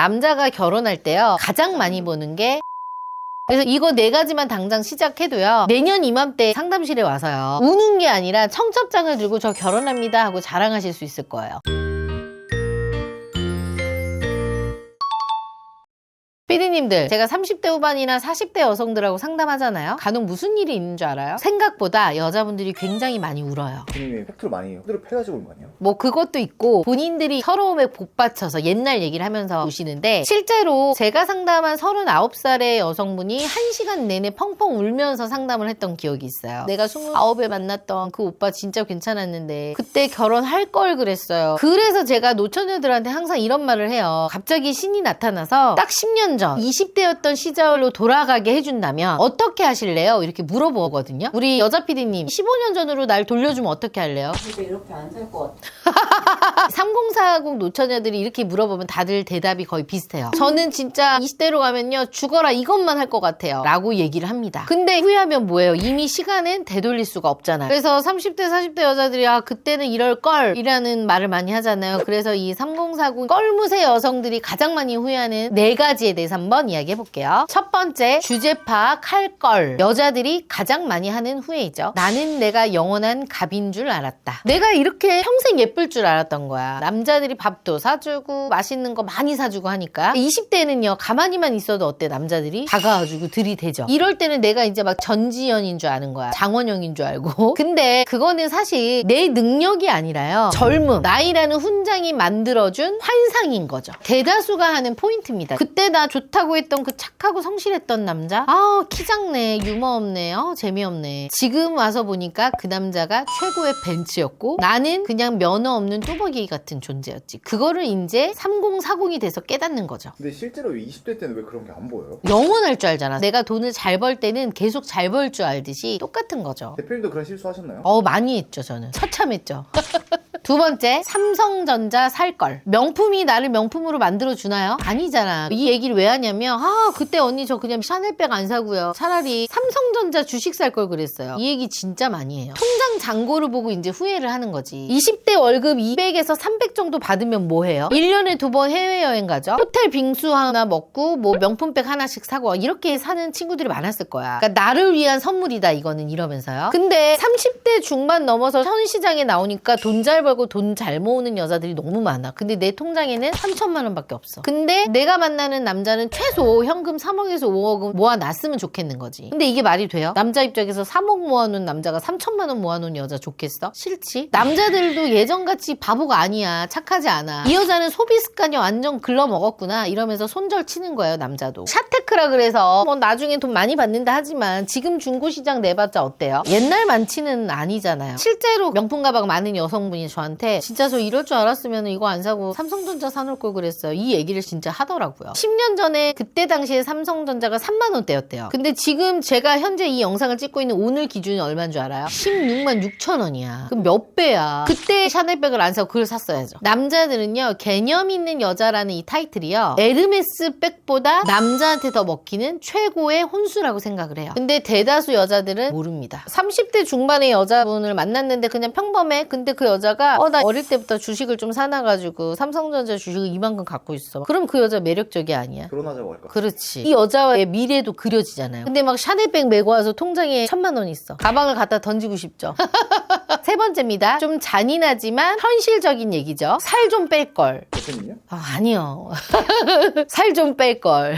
남자가 결혼할 때요 가장 많이 보는 게 그래서 이거 4가지만 당장 시작해도요 내년 이맘때 상담실에 와서요 우는 게 아니라 청첩장을 들고 저 결혼합니다 하고 자랑하실 수 있을 거예요. 피디님들, 제가 30대 후반이나 40대 여성들하고 상담하잖아요. 간혹 무슨 일이 있는 줄 알아요? 생각보다 여자분들이 굉장히 많이 울어요. 본인이 팩트를 많이 팩트를 패가지고 온 거 아니에요? 뭐 그것도 있고 본인들이 서러움에 복받쳐서 옛날 얘기를 하면서 우시는데 실제로 제가 상담한 39살의 여성분이 1시간 내내 펑펑 울면서 상담을 했던 기억이 있어요. 내가 29에 만났던 그 오빠 진짜 괜찮았는데 그때 결혼할 걸 그랬어요. 그래서 제가 노처녀들한테 항상 이런 말을 해요. 갑자기 신이 나타나서 딱 10년 전 20대였던 시절로 돌아가게 해준다면 어떻게 하실래요? 이렇게 물어보거든요. 우리 여자 PD님 15년 전으로 날 돌려주면 어떻게 할래요? 근데 이렇게 안 살 것 같아. 3040 노처녀들이 이렇게 물어보면 다들 대답이 거의 비슷해요. 저는 진짜 20대로 가면요 죽어라 이것만 할 것 같아요 라고 얘기를 합니다. 근데 후회하면 뭐예요? 이미 시간은 되돌릴 수가 없잖아요. 그래서 30대 40대 여자들이 아 그때는 이럴 걸 이라는 말을 많이 하잖아요. 그래서 이 3040 껄무새 여성들이 가장 많이 후회하는 4가지에 대해서 한번 이야기해 볼게요. 첫 번째, 주제 파악할 걸. 여자들이 가장 많이 하는 후회이죠. 나는 내가 영원한 갑인 줄 알았다. 내가 이렇게 평생 예쁠 줄 알았던 거야. 남자들이 밥도 사주고 맛있는 거 많이 사주고 하니까 20대는요 가만히만 있어도 어때? 남자들이 다가와주고 들이대죠. 이럴 때는 내가 이제 막 전지현인 줄 아는 거야. 장원영인 줄 알고. 근데 그거는 사실 내 능력이 아니라요 젊음, 나이라는 훈장이 만들어준 환상인 거죠. 대다수가 하는 포인트입니다. 그때 나 좋다고 했던 그 착하고 성실했던 남자 키 작네, 유머 없네, 재미없네. 지금 와서 보니까 그 남자가 최고의 벤츠였고 나는 그냥 면허 없는 뚜벅이 같은 존재였지. 그거를 이제 3040이 돼서 깨닫는 거죠. 근데 실제로 20대 때는 왜 그런 게 안 보여요? 영원할 줄 알잖아. 내가 돈을 잘 벌 때는 계속 잘 벌 줄 알듯이 똑같은 거죠. 대표님도 그런 실수 하셨나요? 많이 했죠. 저는 처참했죠. 두 번째, 삼성전자 살 걸. 명품이 나를 명품으로 만들어 주나요? 아니잖아. 이 얘기를 왜 하냐면 그때 언니 저 그냥 샤넬백 안 사고요. 차라리 삼성전자 주식 살 걸 그랬어요. 이 얘기 진짜 많이 해요. 통장 잔고를 보고 이제 후회를 하는 거지. 20대 월급 200에서 300 정도 받으면 뭐 해요? 1년에 2번 해외여행 가죠. 호텔 빙수 하나 먹고 뭐 명품백 하나씩 사고 이렇게 사는 친구들이 많았을 거야. 그러니까 나를 위한 선물이다 이거는 이러면서요. 근데 30대 중반 넘어서 현시장에 나오니까 돈 잘 벌고 돈 잘 모으는 여자들이 너무 많아. 근데 내 통장에는 3천만 원밖에 없어. 근데 내가 만나는 남자는 최소 현금 3억에서 5억은 모아놨으면 좋겠는 거지. 근데 이게 말이 돼요? 남자 입장에서 3억 모아놓은 남자가 3천만 원 모아놓은 여자 좋겠어? 싫지? 남자들도 예전같이 바보가 아니야. 착하지 않아. 이 여자는 소비 습관이 완전 글러먹었구나 이러면서 손절 치는 거예요. 남자도. 샤테크라 그래서 뭐 나중에 돈 많이 받는다 하지만 지금 중고시장 내봤자 어때요? 옛날 많지는 아니잖아요. 실제로 명품 가방 많은 여성분이 저한테 진짜 저 이럴 줄 알았으면 이거 안 사고 삼성전자 사놓을 걸 그랬어요. 이 얘기를 진짜 하더라고요. 10년 전에 그때 당시에 삼성전자가 3만 원대였대요. 근데 지금 제가 현재 이 영상을 찍고 있는 오늘 기준이 얼마인 줄 알아요? 16만 6천 원이야. 그럼 몇 배야? 그때 샤넬백을 안 사고 그걸 샀어야죠. 남자들은요 개념 있는 여자라는 이 타이틀이요 에르메스 백보다 남자한테 더 먹히는 최고의 혼수라고 생각을 해요. 근데 대다수 여자들은 모릅니다. 30대 중반의 여자분을 만났는데 그냥 평범해. 근데 그 여자가 나 어릴 때부터 주식을 좀 사놔가지고 삼성전자 주식을 이만큼 갖고 있어. 그럼 그 여자 매력적이 아니야? 결혼하자고 할까? 그렇지. 이 여자의 미래도 그려지잖아요. 근데 막 샤넬백 메고 와서 통장에 1,000만 원 있어. 가방을 갖다 던지고 싶죠. 세 번째입니다. 좀 잔인하지만 현실적인 얘기죠. 살 좀 뺄 걸. 대표님요? 아니요. 살 좀 뺄 걸.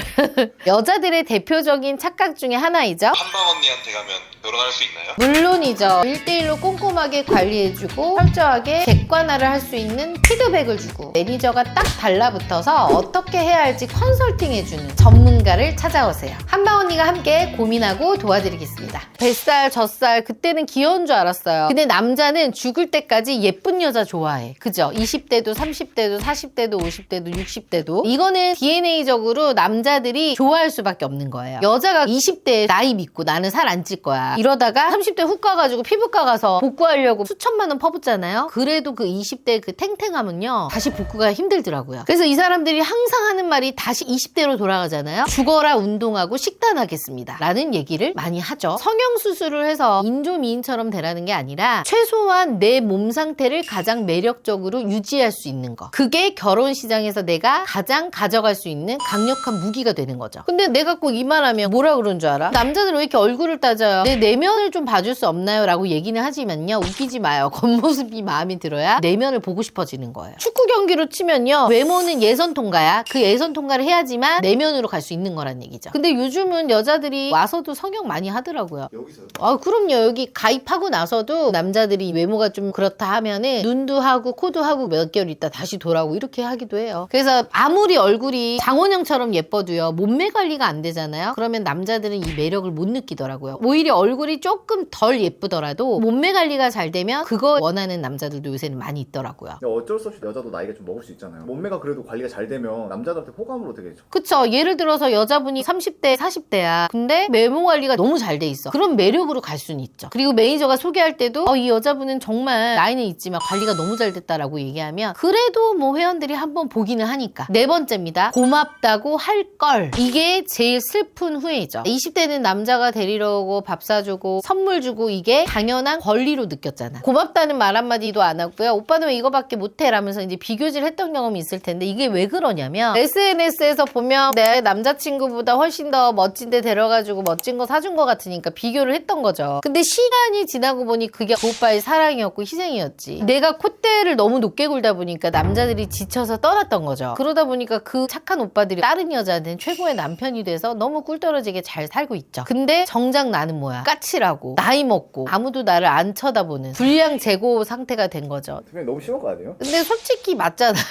여자들의 대표적인 착각 중에 하나이죠. 한방 언니한테 가면 결혼할 수 있나요? 물론이죠. 1대1로 꼼꼼하게 관리해주고 철저하게 객관화를 할 수 있는 피드백을 주고 매니저가 딱 달라붙어서 어떻게 해야 할지 컨설팅해주는 전문가를 찾아오세요. 한방 언니가 함께 고민하고 도와드리겠습니다. 뱃살, 젖살 그때는 귀여운 줄 알았어요. 근데 남자는 죽을 때까지 예쁜 여자 좋아해. 그죠? 20대도 30대도 40대도 50대도 60대도 이거는 DNA적으로 남자들이 좋아할 수밖에 없는 거예요. 여자가 20대 나이 믿고 나는 살 안 찔 거야. 거야. 이러다가 30대 훅 가가지고 피부과 가서 복구하려고 수천만 원 퍼붓잖아요. 그래도 그 20대 그 탱탱함은요 다시 복구가 힘들더라고요. 그래서 이 사람들이 항상 하는 말이 다시 20대로 돌아가잖아요. 죽어라 운동하고 식단하겠습니다 라는 얘기를 많이 하죠. 성형수술을 해서 인조미인처럼 되라는 게 아니라 최소한 내 몸 상태를 가장 매력적으로 유지할 수 있는 거, 그게 결혼 시장에서 내가 가장 가져갈 수 있는 강력한 무기가 되는 거죠. 근데 내가 꼭 이만하면 뭐라 그러는 줄 알아? 남자들 왜 이렇게 얼굴을 따져요? 내 내면을 좀 봐줄 수 없나요? 라고 얘기는 하지만요, 웃기지 마요. 겉모습이 마음에 들어야 내면을 보고 싶어지는 거예요. 축구 경기로 치면요, 외모는 예선 통과야. 그 예선 통과를 해야지만 내면으로 갈 수 있는 거란 얘기죠. 근데 요즘은 여자들이 와서도 성형 많이 하더라고요. 여기서요? 아, 그럼요. 여기 가입하고 나서도 남자들이 외모가 좀 그렇다 하면은 눈도 하고 코도 하고 몇 개월 있다 다시 돌아오고 이렇게 하기도 해요. 그래서 아무리 얼굴이 장원영처럼 예뻐도요, 몸매 관리가 안 되잖아요. 그러면 남자들은 이 매력을 못 느끼더라고요. 오히려 얼굴이 조금 덜 예쁘더라도 몸매 관리가 잘 되면 그거 원하는 남자들도 요새는 많이 있더라고요. 근데 어쩔 수 없이 여자도 나이가 좀 먹을 수 있잖아요. 몸매가 그래도 관리가 잘 되면 남자들한테 호감으로 되게 그쵸. 예를 들어서 여자분이 30대, 40대야. 근데 외모 관리가 너무 잘 돼 있어. 그런 매력으로 갈 수는 있죠. 그리고 매니저가 소개할 때도 이 여자분은 정말 나이는 있지만 관리가 너무 잘 됐다라고 얘기하면 그래도 뭐 회원들이 한번 보기는 하니까. 네 번째입니다. 고맙다고 할 걸. 이게 제일 슬픈 후회죠. 20대는 남자가 데리러 오고 밥 사주고 선물 주고 이게 당연한 권리로 느꼈잖아. 고맙다는 말 한마디도 안 하고요. 오빠는 왜 이거밖에 못해? 라면서 이제 비교질 했던 경험이 있을 텐데 이게 왜 그러냐면 SNS에서 보면 내 남자친구보다 훨씬 더 멋진 데 데려가지고 멋진 거 사준 것 같으니까 비교를 했던 거죠. 근데 시간이 지나고 보니 그게 그 오빠의 사랑이었고 희생이었지. 내가 콧대를 너무 높게 굴다 보니까 남자들이 지쳐서 떠났던 거죠. 그러다 보니까 그 착한 오빠들이 다른 여자한테는 최고의 남편이 돼서 너무 꿀떨어지게 잘 살고 있죠. 근데 정작 나는 뭐야? 까칠하고 나이 먹고 아무도 나를 안 쳐다보는 불량 재고 상태가 된 거죠. 되게 너무 심한 거 아니에요? 근데 솔직히 맞잖아요.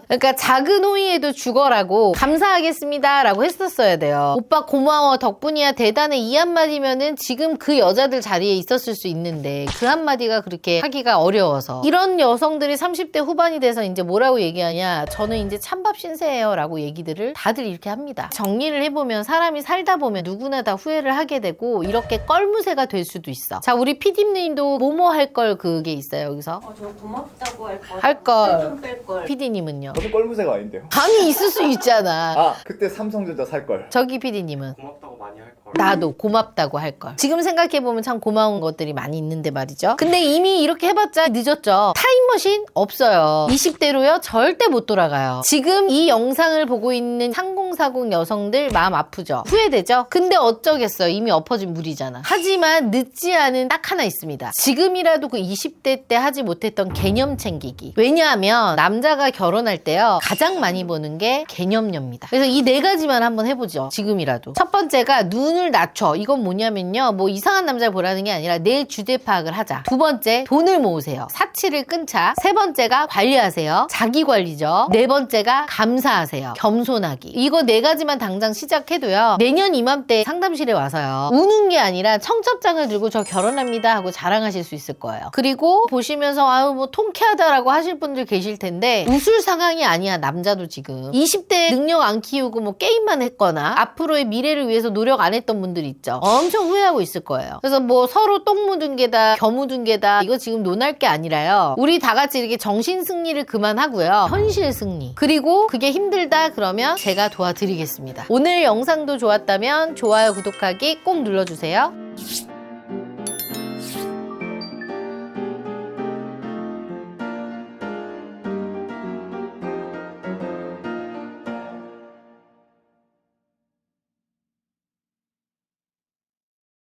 그러니까 작은 호의에도 죽어라고 감사하겠습니다 라고 했었어야 돼요. 오빠 고마워 덕분이야 대단해 이 한마디면은 지금 그 여자들 자리에 있었을 수 있는데 그 한마디가 그렇게 하기가 어려워서 이런 여성들이 30대 후반이 돼서 이제 뭐라고 얘기하냐, 저는 이제 찬밥 신세예요 라고 얘기들을 다들 이렇게 합니다. 정리를 해보면 사람이 살다 보면 누구나 다 후회를 하게 되고 이렇게 껄무새가 될 수도 있어. 자, 우리 PD님도 뭐뭐 할 걸 그게 있어요 여기서. 저 고맙다고 할 걸. 할 걸. 좀 뺄 걸. PD님은요? 저도 껄무새가 아닌데요. 감이 있을 수 있잖아. 아, 그때 삼성전자 살걸. 저기 PD님은? 고맙다고 많이 할 걸. 나도 고맙다고 할걸. 지금 생각해보면 참 고마운 것들이 많이 있는데 말이죠. 근데 이미 이렇게 해봤자 늦었죠. 타임머신 없어요. 20대로요 절대 못 돌아가요. 지금 이 영상을 보고 있는 3040 여성들 마음 아프죠? 후회되죠? 근데 어쩌겠어요. 이미 엎어진 물이잖아. 하지만 늦지 않은 딱 하나 있습니다. 지금이라도 그 20대 때 하지 못했던 개념 챙기기. 왜냐하면 남자가 결혼할 때요 가장 많이 보는 게 개념녀입니다. 그래서 이 네 가지만 한번 해보죠. 지금이라도. 첫 번째가 눈을 낮춰. 이건 뭐냐면요, 뭐 이상한 남자 보라는 게 아니라 내 주제 파악을 하자. 두 번째, 돈을 모으세요. 사치를 끊자. 세 번째가 관리하세요. 자기 관리죠. 네 번째가 감사하세요. 겸손하기. 이거 네 가지만 당장 시작해도요 내년 이맘때 상담실에 와서요 우는 게 아니라 청첩장을 들고 저 결혼합니다 하고 자랑하실 수 있을 거예요. 그리고 보시면서 아유 뭐 통쾌하다라고 하실 분들 계실 텐데 웃을 상황이 아니야. 남자도 지금 20대 능력 안 키우고 뭐 게임만 했거나 앞으로의 미래를 위해서 노력 안 했던 분들 있죠. 엄청 후회하고 있을 거예요. 그래서 뭐 서로 똥 묻은 게다 겨 묻은 게다 이거 지금 논할 게 아니라요, 우리 다 같이 이렇게 정신 승리를 그만하고요 현실 승리. 그리고 그게 힘들다 그러면 제가 도와드리겠습니다. 오늘 영상도 좋았다면 좋아요 구독하기 꼭 눌러주세요.